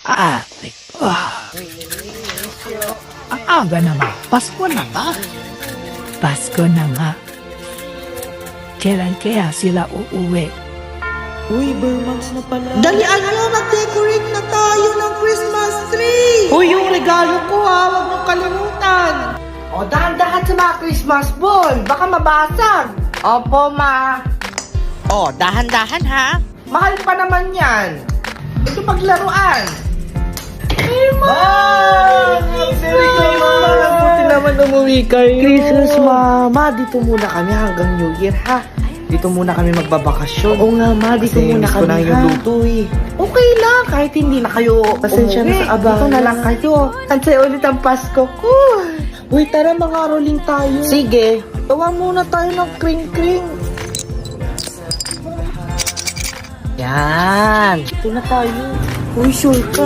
Ate ko. Ang aga naman. Pasko na ba? Pasko na nga. Kailan kaya sila uuwi? Uy, Burmans na pala. Dalian nyo, mag-decorate na tayo ng Christmas tree! Uy, yung regalo ko ha, huwag mong kalimutan. O, dahan-dahan sa mga Christmas ball, baka mabasag. Opo, ma. Oh, dahan-dahan ha. Mahal pa naman yan. Ito paglaruan. Buti naman umuwi kayo. Christmas, Mama. Dito muna kami hanggang New Year, ha? Dito muna kami magbabakasyon. Oo nga, Ma. Dito muna kami, na yung luto, eh. Okay lang. Kahit hindi na kayo pasensya na sa abang. Dito na lang kayo. Antay ulit ang Pasko ko. Uy, tara mga rolling tayo. Sige. Tawa muna tayo ng kring-kring. Yan. Ito na tayo. Uy, sure ka.